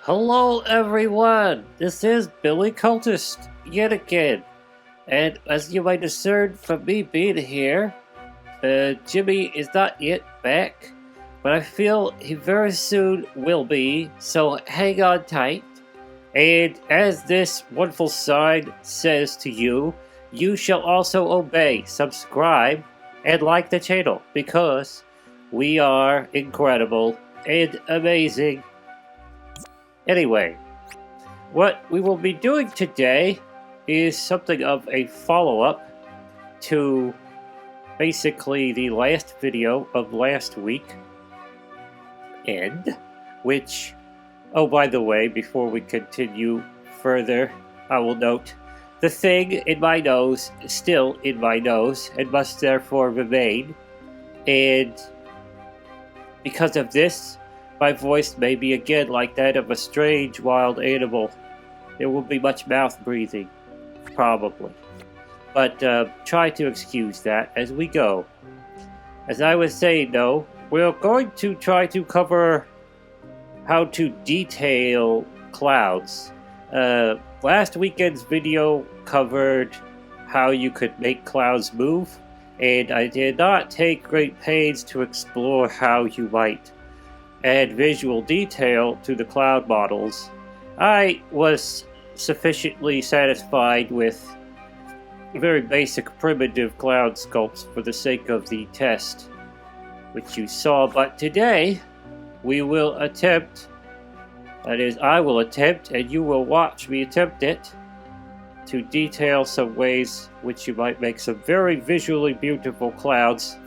Hello everyone, this is Billy Cultist yet again, and as you might discern from me being here, Jimmy is not yet back, but I feel he very soon will be, so hang on tight. And as this wonderful sign says to you, you shall also obey, subscribe, and like the channel, because we are incredible and amazing. Anyway, what we will be doing today is something of a follow-up to basically the last video of last week, and which, oh, by the way, before we continue further, I will note the thing in my nose is still in my nose and must therefore remain, and because of this, my voice may be again like that of a strange wild animal. There will be much mouth breathing, probably. But try to excuse that as we go. As I was saying though, we're going to try to cover how to detail clouds. Last weekend's video covered how you could make clouds move, and I did not take great pains to explore how you might add visual detail to the cloud models. I was sufficiently satisfied with very basic primitive cloud sculpts for the sake of the test, which you saw, but today we will attempt, that is, I will attempt, and you will watch me attempt it, to detail some ways which you might make some very visually beautiful clouds.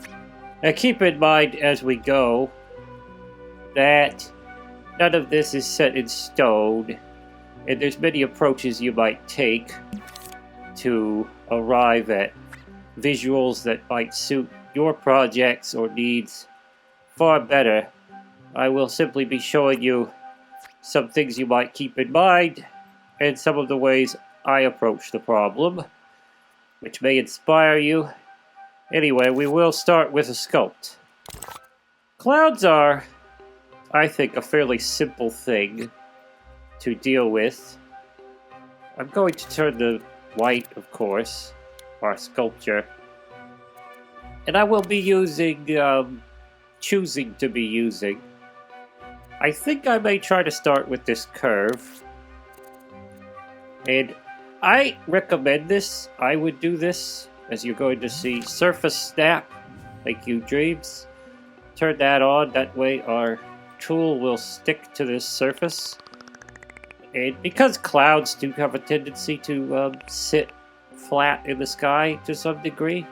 And keep in mind as we go that none of this is set in stone, and there's many approaches you might take to arrive at visuals that might suit your projects or needs far better. I will simply be showing you some things you might keep in mind, and some of the ways I approach the problem, which may inspire you. Anyway, we will start with a sculpt. Clouds are, I think, a fairly simple thing to deal with. I'm going to turn the white, of course, our sculpture. And I will be using, choosing to be using. I think I may try to start with this curve. And I recommend this. I would do this, as you're going to see. Surface snap. Thank you, Dreams. Turn that on, that way our tool will stick to this surface, and because clouds do have a tendency to sit flat in the sky to some degree.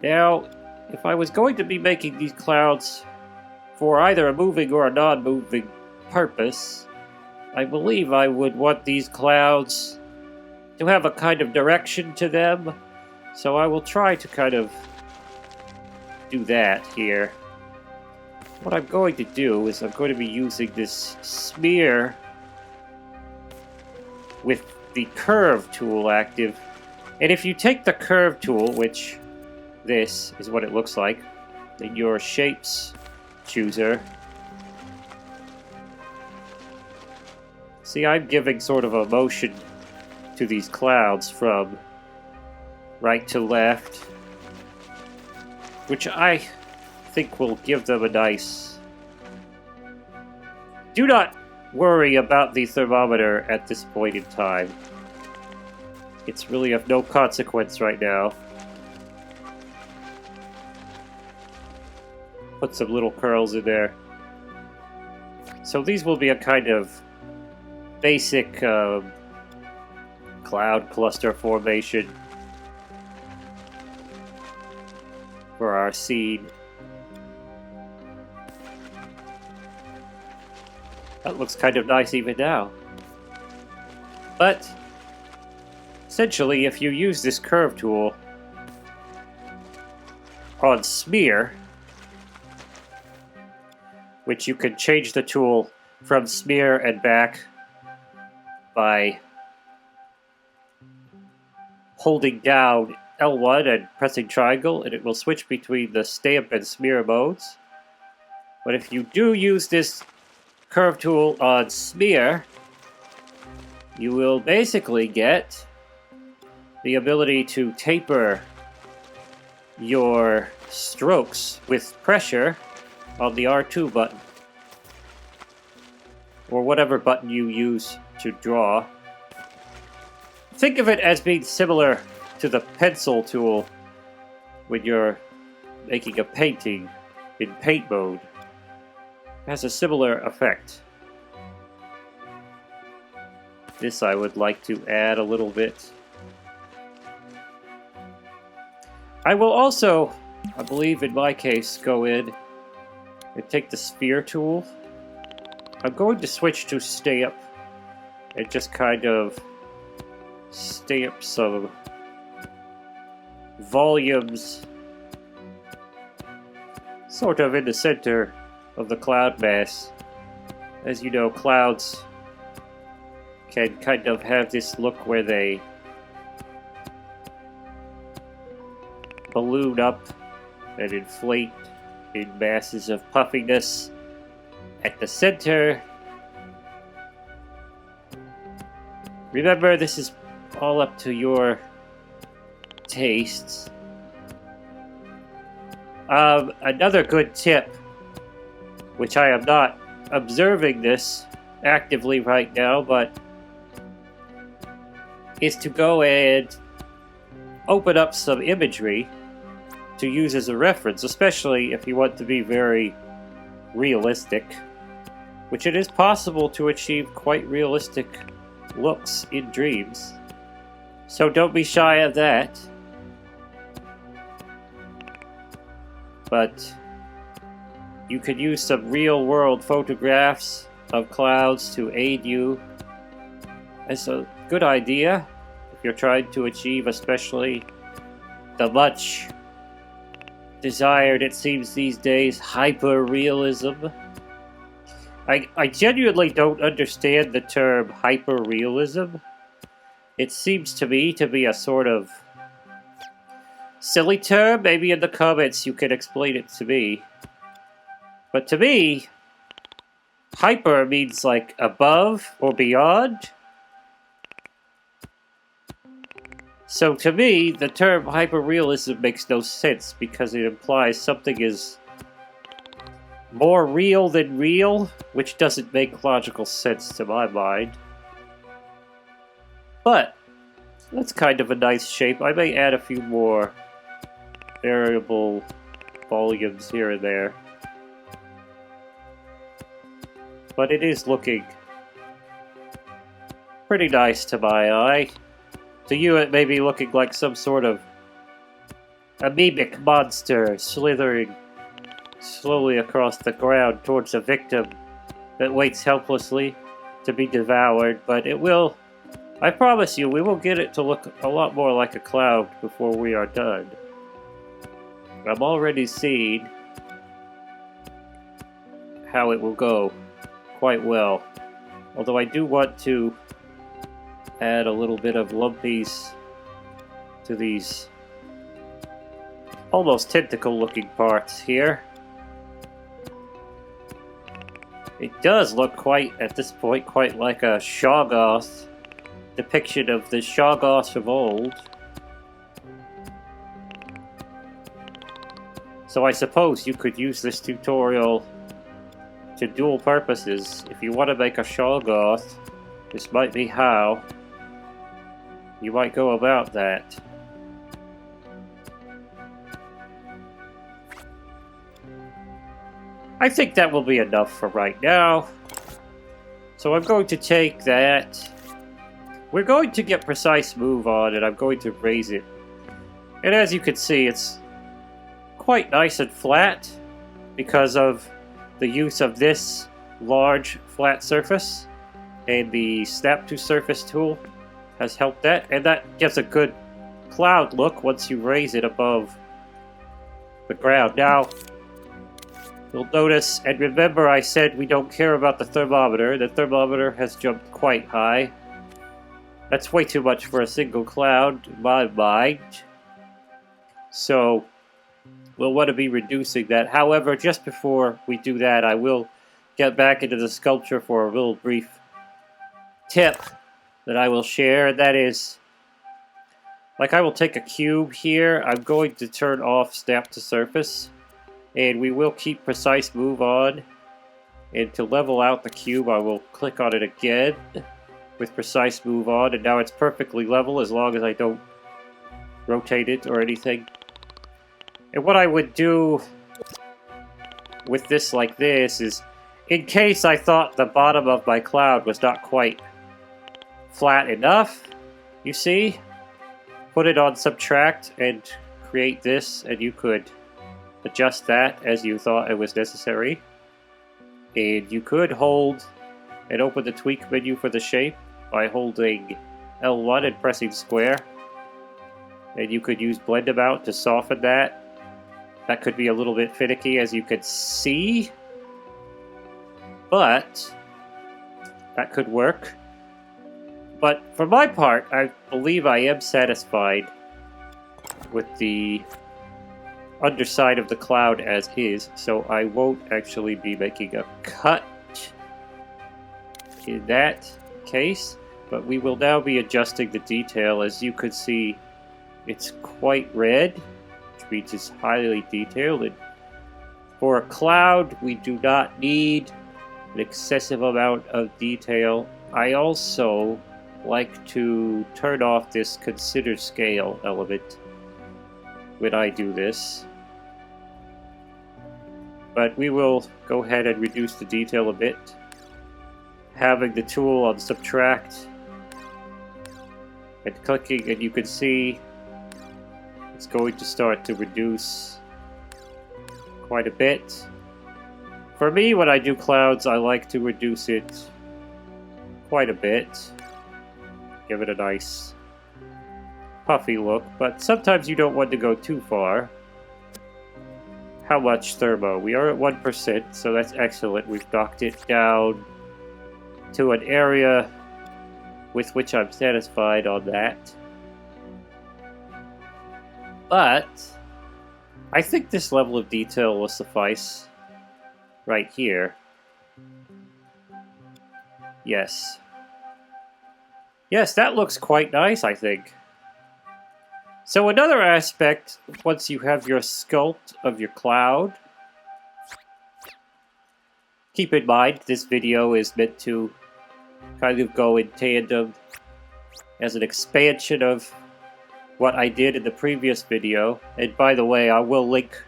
Now, if I was going to be making these clouds for either a moving or a non-moving purpose, I believe I would want these clouds to have a kind of direction to them, so I will try to kind of do that here. What I'm going to do is I'm going to be using this smear with the curve tool active. And if you take the curve tool, which this is what it looks like, in your shapes chooser, see, I'm giving sort of a motion to these clouds from right to left, which I think will give them a nice... Do not worry about the thermometer at this point in time. It's really of no consequence right now. Put some little curls in there. So these will be a kind of basic cloud cluster formation for our scene. That looks kind of nice even now. But essentially, if you use this curve tool on smear, which you can change the tool from smear and back by holding down L1 and pressing triangle, and it will switch between the stamp and smear modes. But if you do use this curve tool on smear, you will basically get the ability to taper your strokes with pressure on the R2 button, or whatever button you use to draw. Think of it as being similar to the pencil tool when you're making a painting in paint mode. It has a similar effect. This I would like to add a little bit. I will also, I believe in my case, go in and take the sphere tool. I'm going to switch to stamp and just kind of stamp some volumes sort of in the center of the cloud mass. As you know, clouds can kind of have this look where they balloon up and inflate in masses of puffiness at the center. Remember, this is all up to your tastes. Another good tip, which I am not observing this actively right now, but is to go and open up some imagery to use as a reference, especially if you want to be very realistic, which it is possible to achieve quite realistic looks in Dreams. So don't be shy of that. But you could use some real-world photographs of clouds to aid you. It's a good idea if you're trying to achieve especially the much desired, it seems these days, hyper-realism. I genuinely don't understand the term hyper-realism. It seems to me to be a sort of silly term. Maybe in the comments you can explain it to me. But to me, hyper means like above or beyond. So to me, the term hyper-realism makes no sense because it implies something is more real than real, which doesn't make logical sense to my mind. But that's kind of a nice shape. I may add a few more variable volumes here and there. But it is looking pretty nice to my eye. To you, it may be looking like some sort of amoebic monster slithering slowly across the ground towards a victim that waits helplessly to be devoured, but it will, I promise you, we will get it to look a lot more like a cloud before we are done. I'm already seeing how it will go quite well, although I do want to add a little bit of lumpies to these almost tentacle looking parts here. It does look quite, at this point, quite like a Shoggoth depiction of the Shoggoths of old. So I suppose you could use this tutorial to dual purposes. If you want to make a Shoggoth, this might be how you might go about that. I think that will be enough for right now. So I'm going to take that. We're going to get precise move on, and I'm going to raise it. And as you can see, it's quite nice and flat because of the use of this large flat surface, and the snap to surface tool has helped that, and that gives a good cloud look once you raise it above the ground. Now, you'll notice, and remember I said we don't care about the thermometer. The thermometer has jumped quite high. That's way too much for a single cloud, in my mind. So, we'll want to be reducing that. However, just before we do that, I will get back into the sculpture for a little brief tip that I will share. That is, like, I will take a cube here. I'm going to turn off snap to surface, and we will keep precise move on. And to level out the cube, I will click on it again with precise move on, and now it's perfectly level as long as I don't rotate it or anything. And what I would do with this like this is, in case I thought the bottom of my cloud was not quite flat enough, you see, put it on subtract and create this, and you could adjust that as you thought it was necessary. And you could hold and open the tweak menu for the shape by holding L1 and pressing square. And you could use blend amount to soften that. That could be a little bit finicky, as you can see, but that could work. But for my part, I believe I am satisfied with the underside of the cloud as is, so I won't actually be making a cut in that case, but we will now be adjusting the detail. As you could see, it's quite red, which means it's highly detailed, and for a cloud we do not need an excessive amount of detail. I also like to turn off this consider scale element when I do this. But we will go ahead and reduce the detail a bit. Having the tool on subtract and clicking, and you can see it's going to start to reduce quite a bit. For me, when I do clouds, I like to reduce it quite a bit. Give it a nice puffy look, but sometimes you don't want to go too far. How much thermo? We are at 1%, so that's excellent. We've knocked it down to an area with which I'm satisfied on that. But I think this level of detail will suffice right here. Yes. Yes, that looks quite nice, I think. So another aspect, once you have your sculpt of your cloud, keep in mind this video is meant to kind of go in tandem as an expansion of what I did in the previous video. And by the way, I will link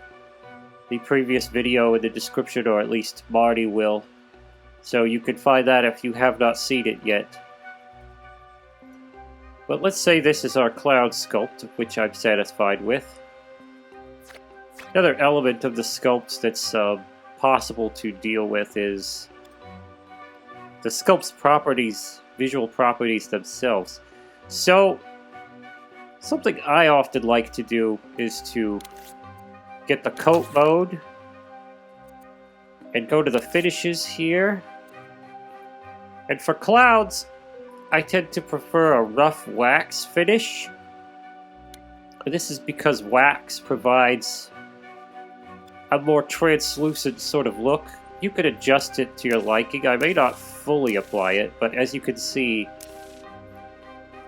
the previous video in the description, or at least Marty will, so you can find that if you have not seen it yet. But let's say this is our cloud sculpt, which I'm satisfied with. Another element of the sculpts that's possible to deal with is the sculpt's properties, visual properties themselves. So, something I often like to do is to get the coat mode and go to the finishes here. And for clouds, I tend to prefer a rough wax finish. This is because wax provides a more translucent sort of look. You could adjust it to your liking. I may not fully apply it, but as you can see,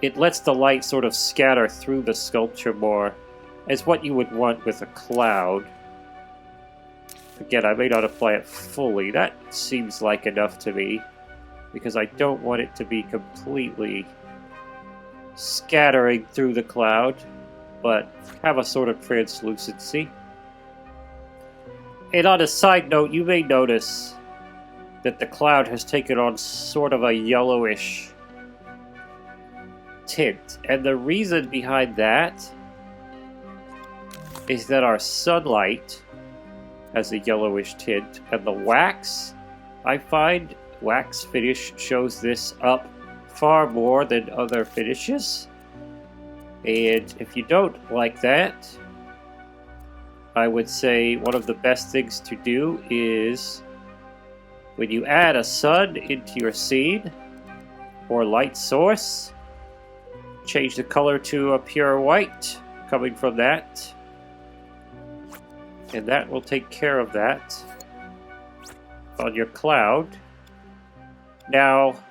it lets the light sort of scatter through the sculpture more as what you would want with a cloud. Again, I may not apply it fully. That seems like enough to me, because I don't want it to be completely scattering through the cloud, but have a sort of translucency. And on a side note, you may notice that the cloud has taken on sort of a yellowish tint. And the reason behind that is that our sunlight has a yellowish tint, and the wax, I find, wax finish shows this up far more than other finishes. And if you don't like that, I would say one of the best things to do is when you add a sun into your scene or light source, change the color to a pure white coming from that, and that will take care of that. on your cloud. Now,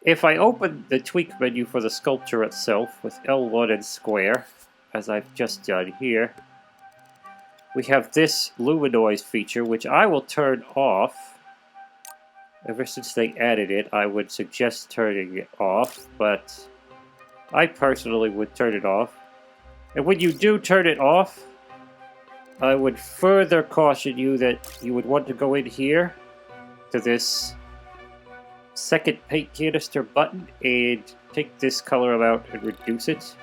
if I open the tweak menu for the sculpture itself with L1 and square, as I've just done here, we have this luminoise feature, which I will turn off. Ever since they added it, I would suggest turning it off, but I personally would turn it off. And when you do turn it off, I would further caution you that you would want to go in here to this second paint canister button and take this color amount and reduce it.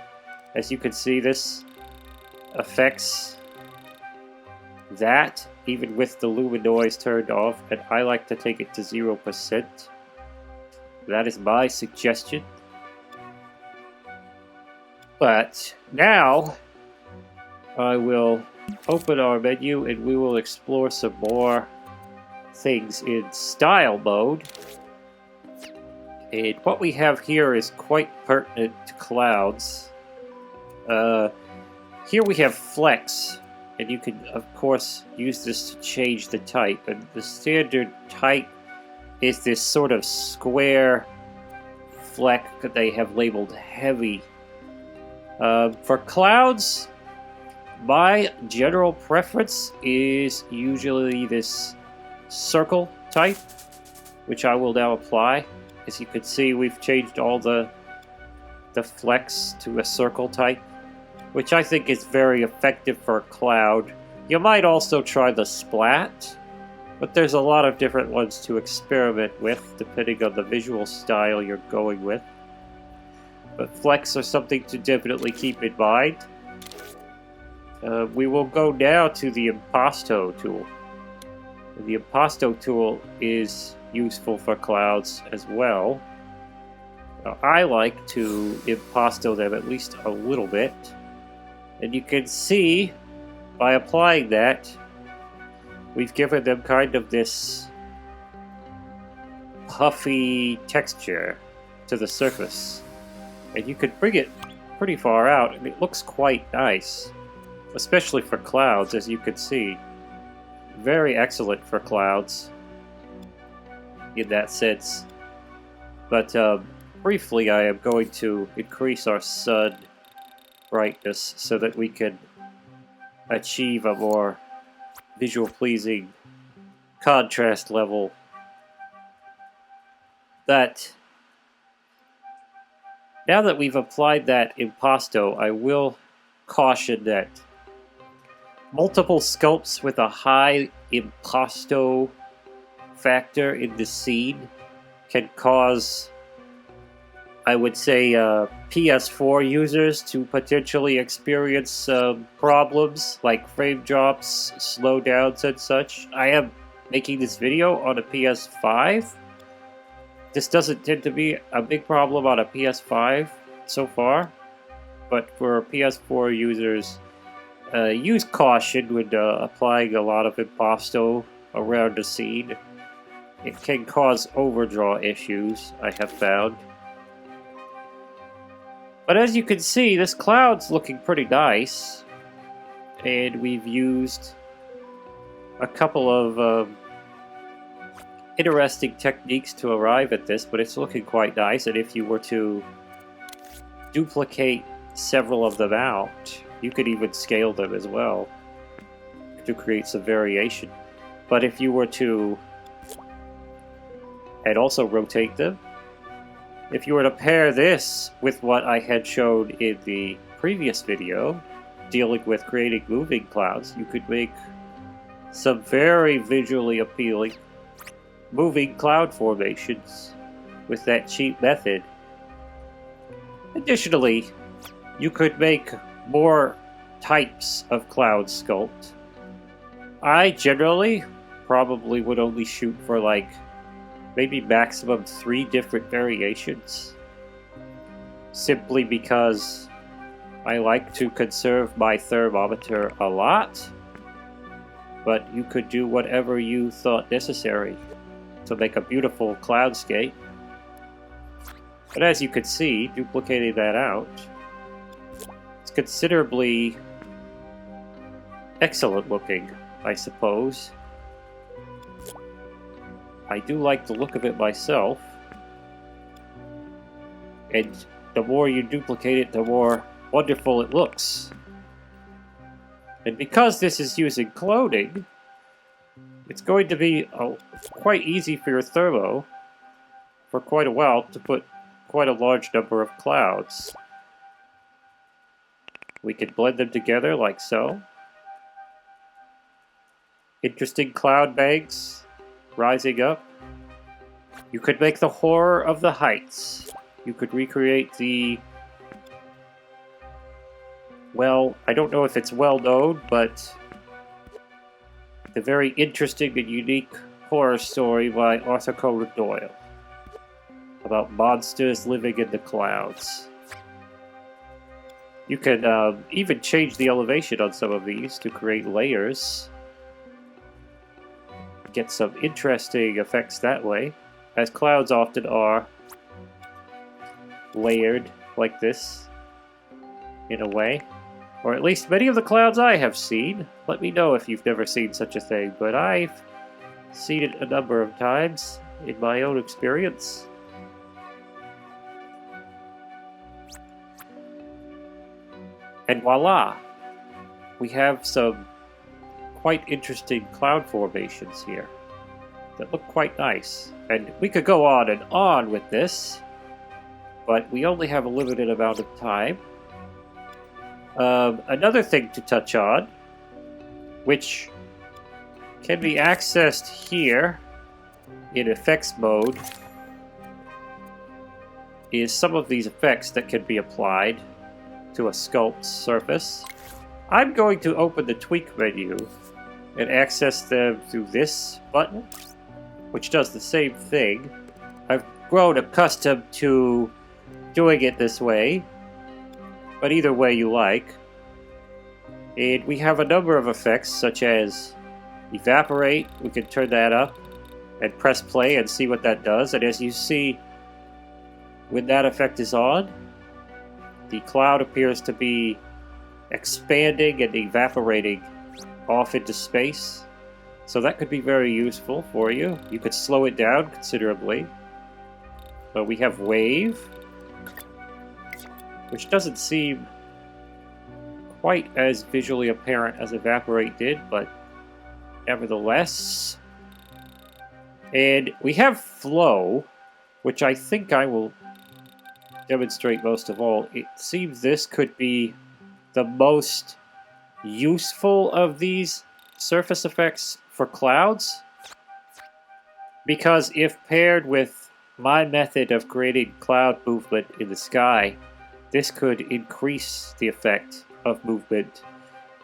As you can see, this affects that even with the luminoise turned off, and I like to take it to 0%. That is my suggestion. But now I will open our menu and we will explore some more things in style mode. And what we have here is quite pertinent to clouds. Here we have flex, and you can of course use this to change the type, and the standard type is this sort of square fleck that they have labeled heavy. For clouds, my general preference is usually this circle type, which I will now apply. As you can see, we've changed all the flex to a circle type, which I think is very effective for a cloud. You might also try the splat, but there's a lot of different ones to experiment with depending on the visual style you're going with. But flex are something to definitely keep in mind. We will go now to the Impasto tool. The Impasto tool is useful for clouds as well. I like to impasto them at least a little bit. And you can see, by applying that, we've given them kind of this puffy texture to the surface. And you could bring it pretty far out, and it looks quite nice. Especially for clouds, as you can see. Very excellent for clouds in that sense. But briefly, I am going to increase our sun brightness so that we can achieve a more visual pleasing contrast level. But now that we've applied that impasto, I will caution that multiple sculpts with a high impasto factor in the scene can cause, I would say, PS4 users to potentially experience problems like frame drops, slowdowns, and such. I am making this video on a PS5. This doesn't tend to be a big problem on a PS5 so far, but for PS4 users, use caution when applying a lot of impasto around the scene. It can cause overdraw issues, I have found. But as you can see, this cloud's looking pretty nice. And we've used a couple of interesting techniques to arrive at this, but it's looking quite nice. And if you were to duplicate several of them out, you could even scale them as well to create some variation. But if you were to, and also rotate them, if you were to pair this with what I had shown in the previous video, dealing with creating moving clouds, you could make some very visually appealing moving cloud formations with that cheap method. Additionally, you could make more types of cloud sculpt. I generally probably would only shoot for like maybe maximum 3 different variations, simply because I like to conserve my thermometer a lot, but you could do whatever you thought necessary to make a beautiful cloudscape. But as you can see, duplicating that out, it's considerably excellent looking, I suppose. I do like the look of it myself. And the more you duplicate it, the more wonderful it looks. And because this is using cloning, it's going to be quite easy for your thermo for quite a while to put quite a large number of clouds. We can blend them together like so. Interesting cloud banks rising up. You could make the horror of the heights. You could recreate the... Well, I don't know if it's well known, but the very interesting and unique horror story by Arthur Conan Doyle about monsters living in the clouds. You can even change the elevation on some of these to create layers. Get some interesting effects that way, as clouds often are layered like this in a way. Or at least many of the clouds I have seen. Let me know if you've never seen such a thing, but I've seen it a number of times in my own experience. And voila! We have some quite interesting cloud formations here that look quite nice. And we could go on and on with this, but we only have a limited amount of time. Another thing to touch on, which can be accessed here in effects mode, is some of these effects that can be applied to a sculpt surface. I'm going to open the tweak menu and access them through this button, which does the same thing. I've grown accustomed to doing it this way, but either way you like. And we have a number of effects, such as evaporate. We can turn that up and press play and see what that does. And as you see, when that effect is on, the cloud appears to be expanding and evaporating off into space. So that could be very useful for you. You could slow it down considerably. But we have wave, which doesn't seem quite as visually apparent as evaporate did, but nevertheless. And we have flow, which I think I will demonstrate most of all. It seems this could be the most useful of these surface effects for clouds, because if paired with my method of creating cloud movement in the sky, this could increase the effect of movement,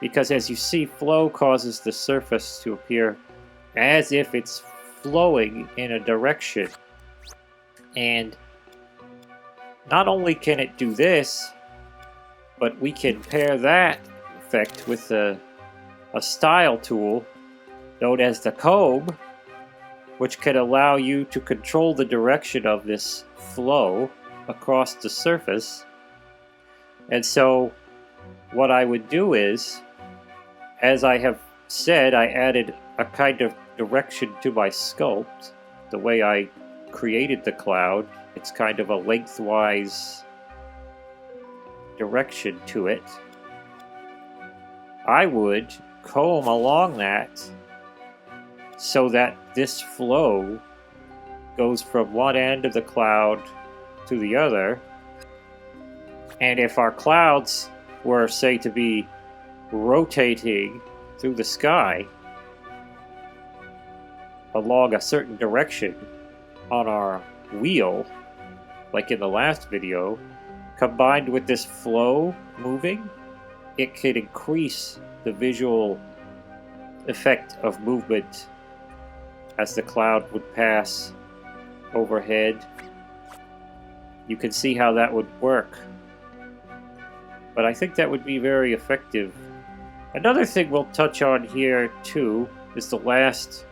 because as you see, flow causes the surface to appear as if it's flowing in a direction. And not only can it do this, but we can pair that effect with a style tool known as the comb, which can allow you to control the direction of this flow across the surface. And so what I would do is, as I have said, I added a kind of direction to my sculpt. The way I created the cloud, it's kind of a lengthwise direction to it. I would comb along that so that this flow goes from one end of the cloud to the other. And if our clouds were, say, to be rotating through the sky along a certain direction on our wheel, like in the last video, combined with this flow moving, it could increase the visual effect of movement as the cloud would pass overhead. You can see how that would work. But I think that would be very effective. Another thing we'll touch on here too is the last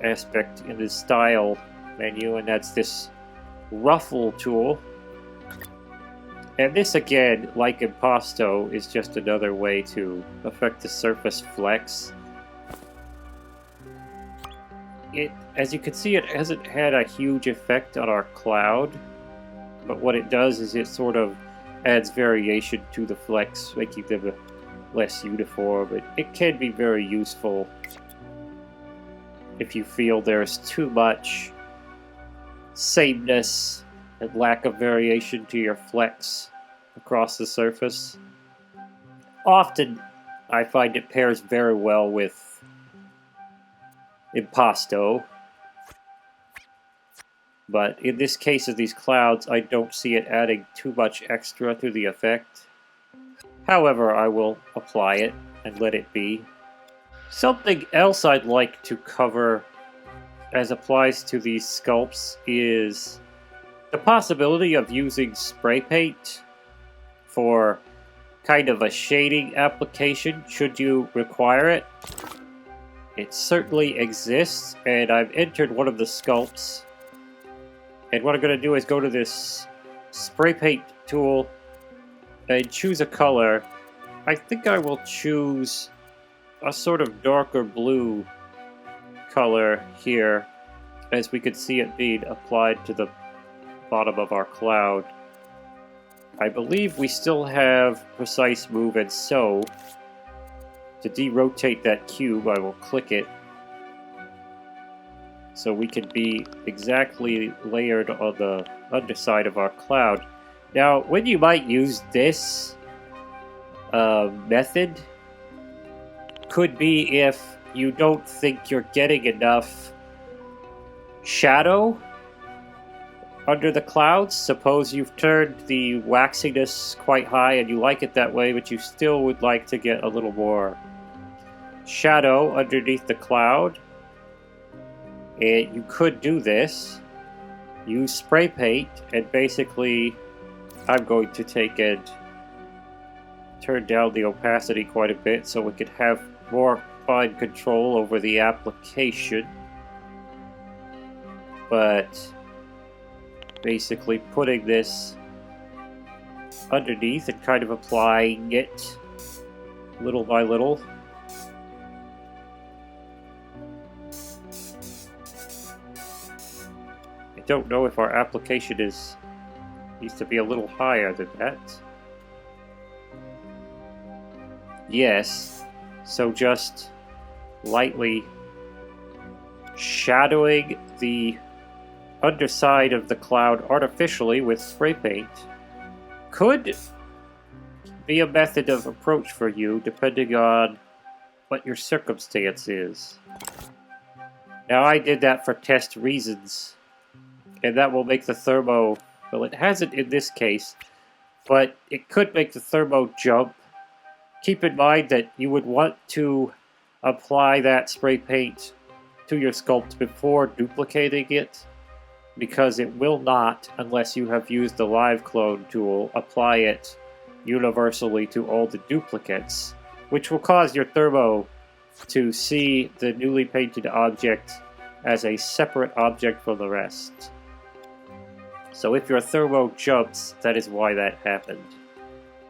aspect in the style menu, and that's this ruffle tool. And this again, like Impasto, is just another way to affect the surface flex. as you can see, it hasn't had a huge effect on our cloud, but what it does is it sort of adds variation to the flecks, making them less uniform. It can be very useful if you feel there's too much sameness and lack of variation to your flecks across the surface. Often, I find it pairs very well with Impasto, but in this case of these clouds, I don't see it adding too much extra to the effect. However, I will apply it and let it be. Something else I'd like to cover as applies to these sculpts is the possibility of using spray paint for kind of a shading application should you require it. It certainly exists, and I've entered one of the sculpts. And what I'm going to do is go to this spray paint tool and choose a color. I think I will choose a sort of darker blue color here, as we could see it being applied to the bottom of our cloud. I believe we still have precise move, and so to derotate that cube, I will click it so we can be exactly layered on the underside of our cloud. Now, when you might use this method could be if you don't think you're getting enough shadow under the clouds. Suppose you've turned the waxiness quite high and you like it that way, but you still would like to get a little more shadow underneath the cloud. And you could do this. Use spray paint, and basically I'm going to take and turn down the opacity quite a bit so we could have more fine control over the application. But basically putting this underneath and kind of applying it little by little. I don't know if our application needs to be a little higher than that. Yes, so just lightly shadowing the underside of the cloud artificially with spray paint could be a method of approach for you, depending on what your circumstance is. Now, I did that for test reasons, and that will make the thermo, well, it hasn't in this case, but it could make the thermo jump. Keep in mind that you would want to apply that spray paint to your sculpt before duplicating it, because it will not, unless you have used the live clone tool, apply it universally to all the duplicates, which will cause your thermo to see the newly painted object as a separate object from the rest. So if your thermo jumps, that is why that happened.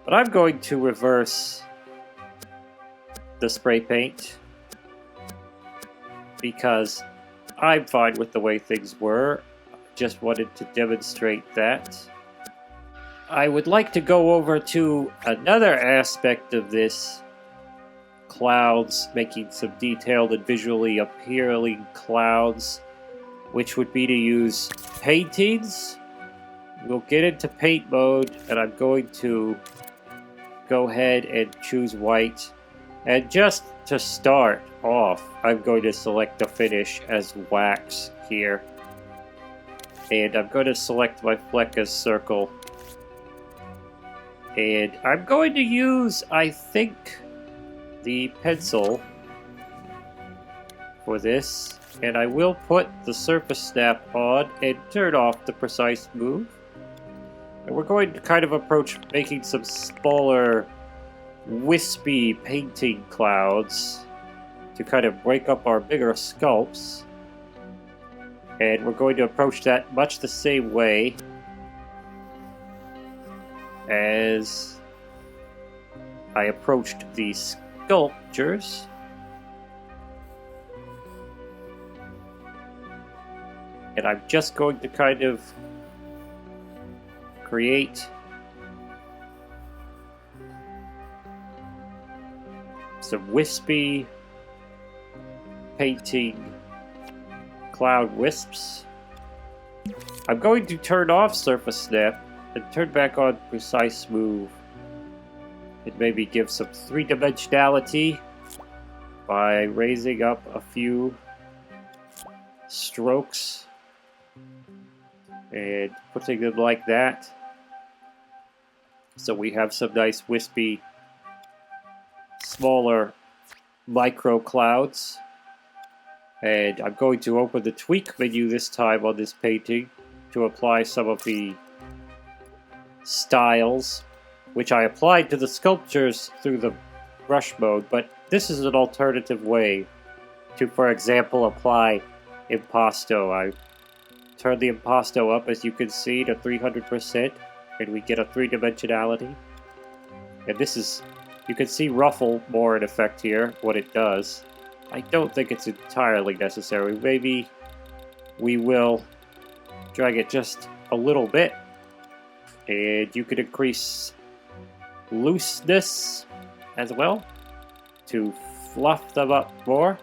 But I'm going to reverse the spray paint because I'm fine with the way things were. Just wanted to demonstrate that. I would like to go over to another aspect of this clouds, making some detailed and visually appealing clouds, which would be to use paintings. We'll get into paint mode, and I'm going to go ahead and choose white. And just to start off, I'm going to select the finish as wax here. And I'm going to select my fleck as circle. And I'm going to use, I think, the pencil for this. And I will put the surface snap on and turn off the precise move. And we're going to kind of approach making some smaller, wispy painting clouds to kind of break up our bigger sculpts. And we're going to approach that much the same way as I approached the sculptures. And I'm just going to kind of create some wispy painting cloud wisps. I'm going to turn off surface snap and turn back on precise smooth. And maybe give some three-dimensionality by raising up a few strokes and putting them like that. So we have some nice wispy, smaller micro clouds. And I'm going to open the tweak menu this time on this painting to apply some of the styles, which I applied to the sculptures through the brush mode, but this is an alternative way to, for example, apply impasto. I turn the impasto up, as you can see, to 300%, and we get a three-dimensionality. And this is, you can see ruffle more in effect here, what it does. I don't think it's entirely necessary. Maybe we will drag it just a little bit, and you can increase looseness as well to fluff them up more.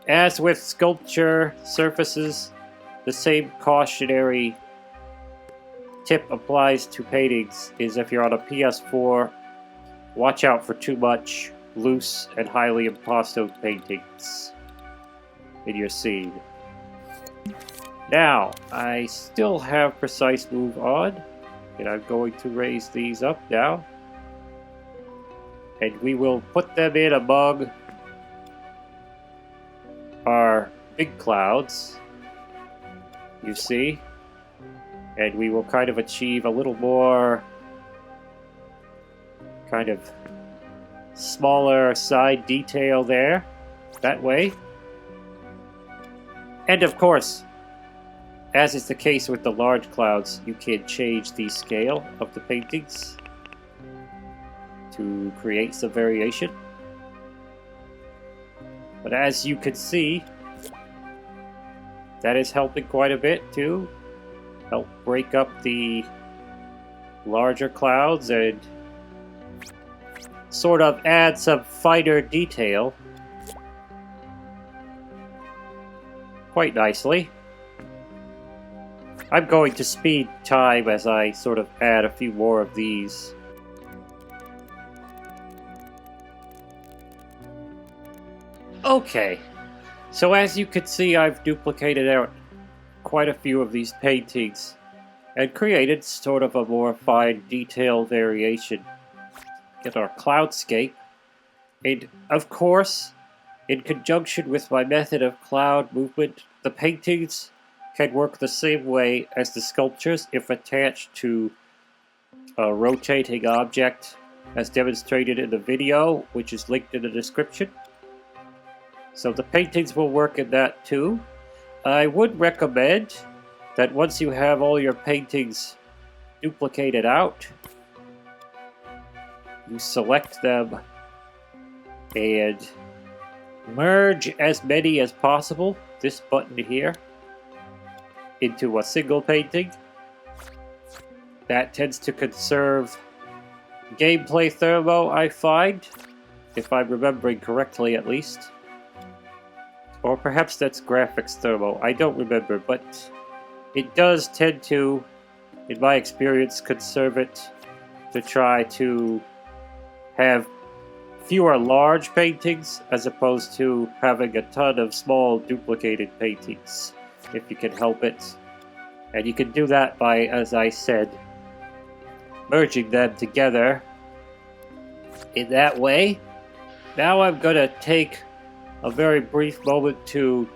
As with sculpture surfaces, the same cautionary tip applies to paintings, is if you're on a PS4, watch out for too much loose and highly impasto paintings in your scene. Now, I still have precise move on, and I'm going to raise these up now. And we will put them in among our big clouds, you see. And we will kind of achieve a little more kind of smaller side detail there, that way. And of course, as is the case with the large clouds, you can change the scale of the paintings to create some variation. But as you can see, that is helping quite a bit to help break up the larger clouds and sort of add some finer detail quite nicely. I'm going to speed time as I sort of add a few more of these. Okay, so as you can see, I've duplicated out quite a few of these paintings and created sort of a more fine detail variation. Get our cloudscape, and of course, in conjunction with my method of cloud movement, the paintings can work the same way as the sculptures if attached to a rotating object, as demonstrated in the video, which is linked in the description. So the paintings will work in that too. I would recommend that once you have all your paintings duplicated out, you select them and merge as many as possible, this button here, into a single painting. That tends to conserve gameplay thermo, I find, if I'm remembering correctly at least. Or perhaps that's graphics thermo, I don't remember, but it does tend to, in my experience, conserve it to try to have fewer large paintings as opposed to having a ton of small duplicated paintings, if you can help it. And you can do that by, as I said, merging them together in that way. Now I'm going to take a very brief moment to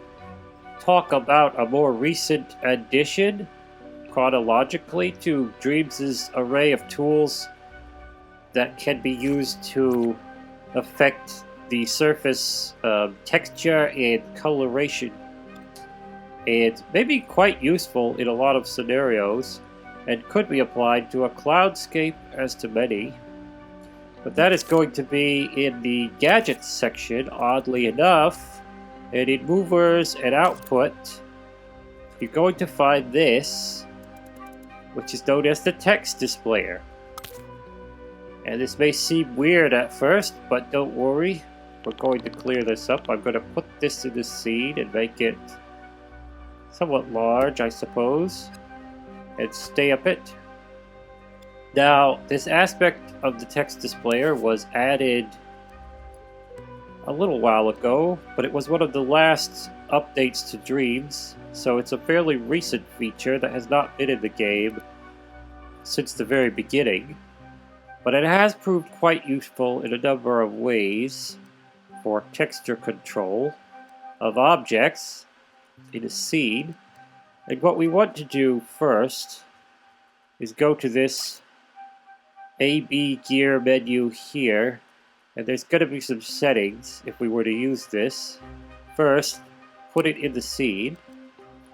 talk about a more recent addition chronologically to Dreams' array of tools that can be used to affect the surface texture and coloration, and may be quite useful in a lot of scenarios and could be applied to a cloudscape as to many. But that is going to be in the gadgets section, oddly enough, and in movers and output you're going to find this, which is known as the text displayer. And this may seem weird at first, but don't worry. We're going to clear this up. I'm going to put this in the scene and make it somewhat large, I suppose, and stamp it. Now, this aspect of the text displayer was added a little while ago, but it was one of the last updates to Dreams, so it's a fairly recent feature that has not been in the game since the very beginning. But it has proved quite useful in a number of ways for texture control of objects in a scene. And what we want to do first is go to this AB gear menu here, and there's going to be some settings if we were to use this. First, put it in the scene,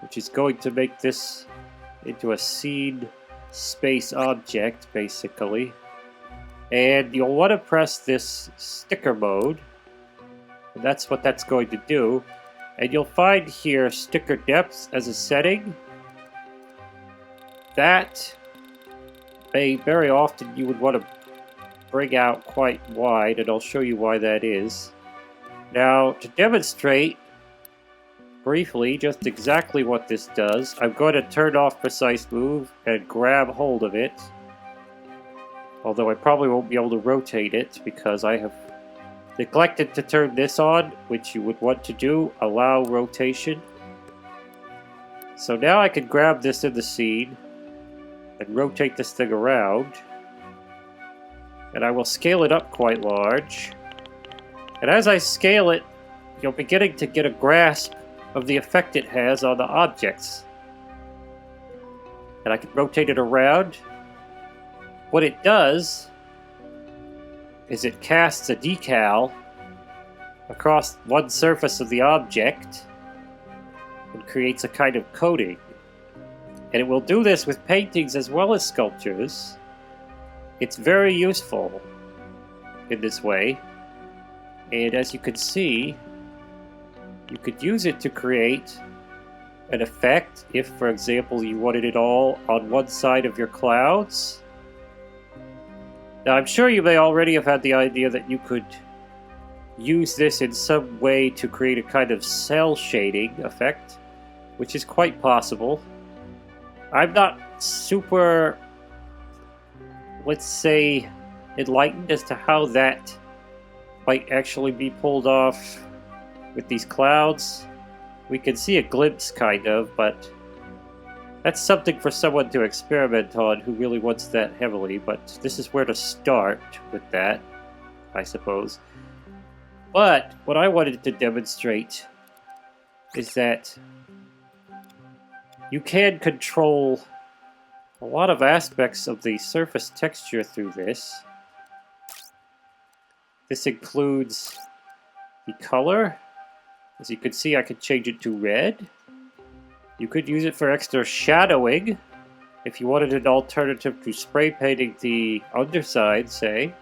which is going to make this into a scene space object, basically. And you'll want to press this sticker mode, and that's what that's going to do. And you'll find here sticker depth as a setting. That very often you would want to bring out quite wide, and I'll show you why that is. Now, to demonstrate briefly just exactly what this does, I'm going to turn off precise move and grab hold of it. Although I probably won't be able to rotate it because I have neglected to turn this on, which you would want to do, allow rotation. So now I can grab this in the scene and rotate this thing around. And I will scale it up quite large. And as I scale it, you're beginning to get a grasp of the effect it has on the objects. And I can rotate it around. What it does is it casts a decal across one surface of the object and creates a kind of coating. And it will do this with paintings as well as sculptures. It's very useful in this way. And as you can see, you could use it to create an effect if, for example, you wanted it all on one side of your clouds. Now, I'm sure you may already have had the idea that you could use this in some way to create a kind of cell shading effect, which is quite possible. I'm not super, let's say, enlightened as to how that might actually be pulled off with these clouds. We can see a glimpse, kind of, but that's something for someone to experiment on who really wants that heavily, but this is where to start with that, I suppose. But what I wanted to demonstrate is that you can control a lot of aspects of the surface texture through this. This includes the color. As you can see, I could change it to red. You could use it for extra shadowing if you wanted an alternative to spray painting the underside, say.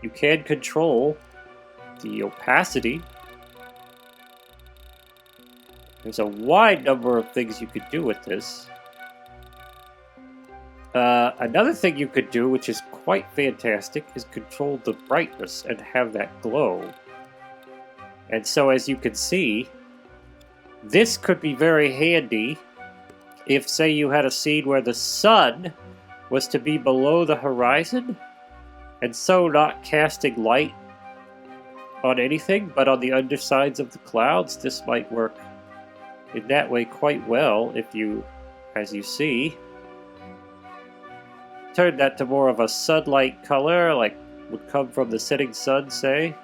You can control the opacity. There's a wide number of things you could do with this. Another thing you could do, which is quite fantastic, is control the brightness and have that glow. And so, as you can see, this could be very handy if, say, you had a scene where the sun was to be below the horizon, and so not casting light on anything, but on the undersides of the clouds. This might work in that way quite well if you, as you see, turn that to more of a sunlight color, like would come from the setting sun, say.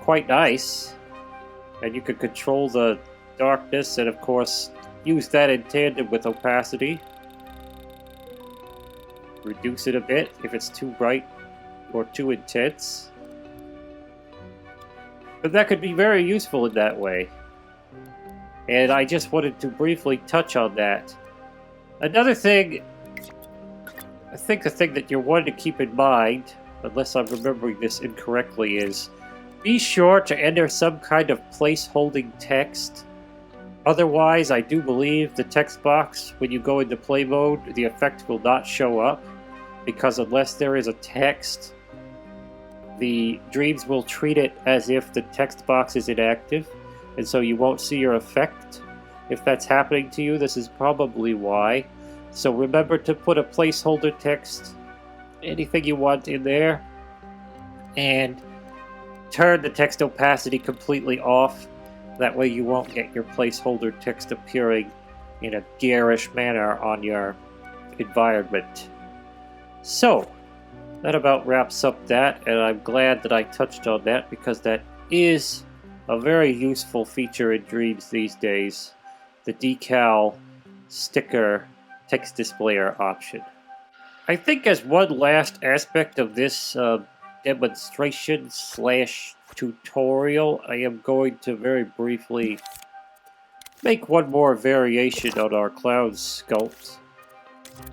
Quite nice. And you could control the darkness and, of course, use that in tandem with opacity. Reduce it a bit if it's too bright or too intense. But that could be very useful in that way. And I just wanted to briefly touch on that. Another thing, I think the thing that you're wanting to keep in mind, unless I'm remembering this incorrectly, is be sure to enter some kind of place-holding text. Otherwise, I do believe the text box, when you go into play mode, the effect will not show up, because unless there is a text, the Dreams will treat it as if the text box is inactive, and so you won't see your effect. If that's happening to you, this is probably why. So remember to put a placeholder text, anything you want in there, and turn the text opacity completely off. That way you won't get your placeholder text appearing in a garish manner on your environment. So, that about wraps up that, and I'm glad that I touched on that because that is a very useful feature in Dreams these days. The decal sticker text displayer option. I think as one last aspect of this demonstration / tutorial, I am going to very briefly make one more variation on our cloud sculpt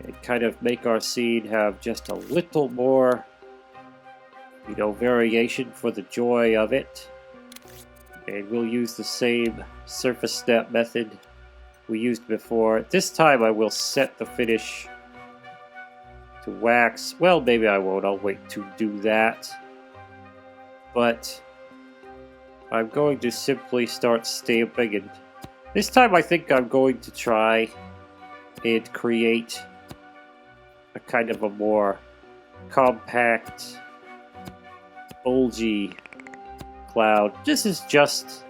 and kind of make our scene have just a little more, variation for the joy of it. And we'll use the same surface snap method we used before. This time I will set the finish to wax. Well, maybe I won't. I'll wait to do that. But I'm going to simply start stamping, and this time I think I'm going to try and create a kind of a more compact, bulgy cloud. This is just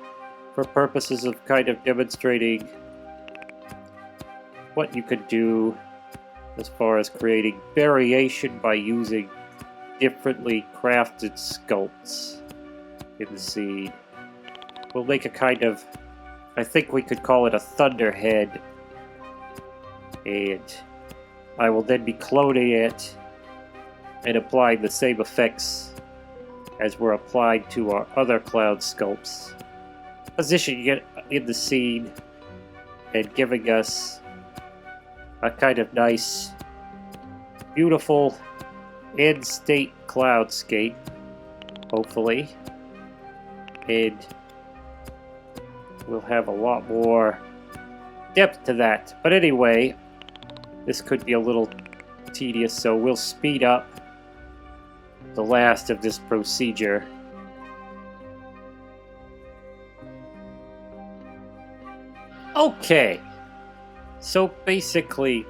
for purposes of kind of demonstrating what you could do as far as creating variation by using differently crafted sculpts in the scene. We'll make a kind of, I think we could call it a thunderhead, and I will then be cloning it and applying the same effects as were applied to our other cloud sculpts, positioning it in the scene and giving us a kind of nice, beautiful end-state cloudscape, hopefully, and we'll have a lot more depth to that. But anyway, this could be a little tedious, so we'll speed up the last of this procedure. Okay, so basically,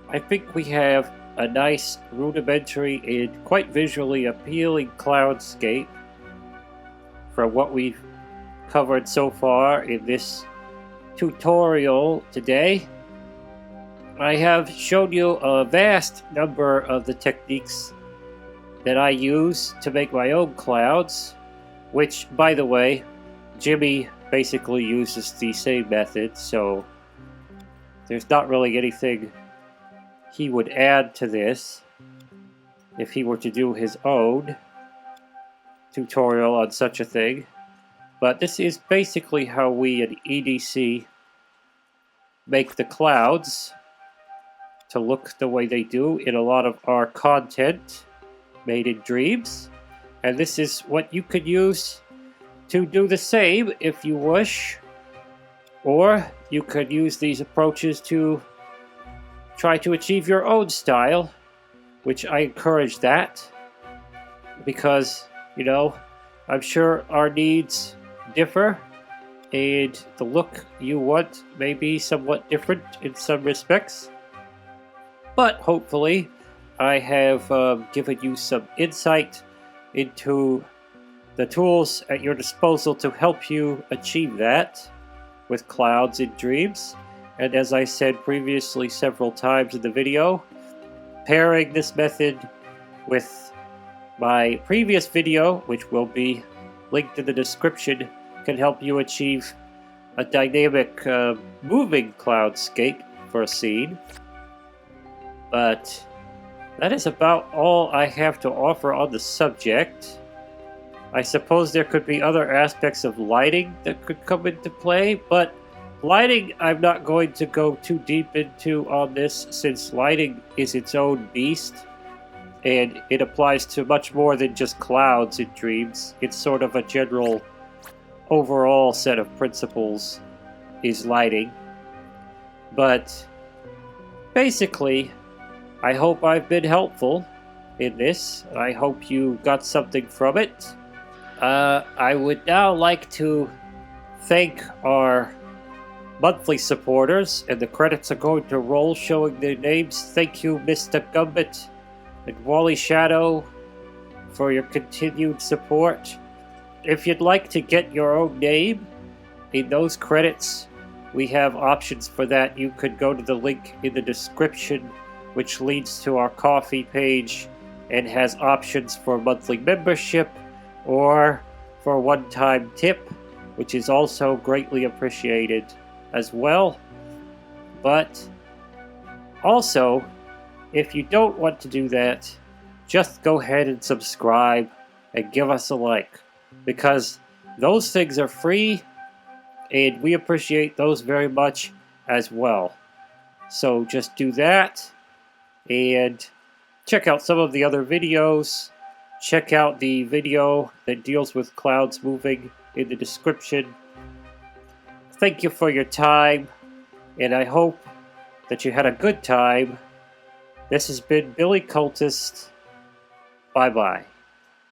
I think we have a nice rudimentary and quite visually appealing cloudscape for what we've covered so far in this tutorial today. I have shown you a vast number of the techniques that I use to make my own clouds, which, by the way, Jimmy basically uses the same method, so there's not really anything he would add to this if he were to do his own tutorial on such a thing. But this is basically how we at EDC make the clouds to look the way they do in a lot of our content made in Dreams. And this is what you could use to do the same if you wish. Or you could use these approaches to try to achieve your own style, which I encourage that, because, I'm sure our needs differ, and the look you want may be somewhat different in some respects. But hopefully, I have given you some insight into the tools at your disposal to help you achieve that with clouds in Dreams. And as I said previously several times in the video, pairing this method with my previous video, which will be linked in the description, can help you achieve a dynamic moving cloudscape for a scene. But that is about all I have to offer on the subject. I suppose there could be other aspects of lighting that could come into play, but lighting I'm not going to go too deep into on this, since lighting is its own beast, and it applies to much more than just clouds in Dreams. It's sort of a general overall set of principles is lighting. But basically, I hope I've been helpful in this. I hope you got something from it. I would now like to thank our monthly supporters, and the credits are going to roll showing their names. Thank you, Mr. Gumbit and Wally Shadow, for your continued support. If you'd like to get your own name in those credits, we have options for that. You could go to the link in the description, which leads to our Ko-fi page and has options for monthly membership or for a one-time tip, which is also greatly appreciated as well. But also, if you don't want to do that, just go ahead and subscribe and give us a like, because those things are free and we appreciate those very much as well. So just do that and check out some of the other videos. Check out the video that deals with clouds moving in the description. Thank you for your time, and I hope that you had a good time. This has been Billy Cultist. Bye-bye.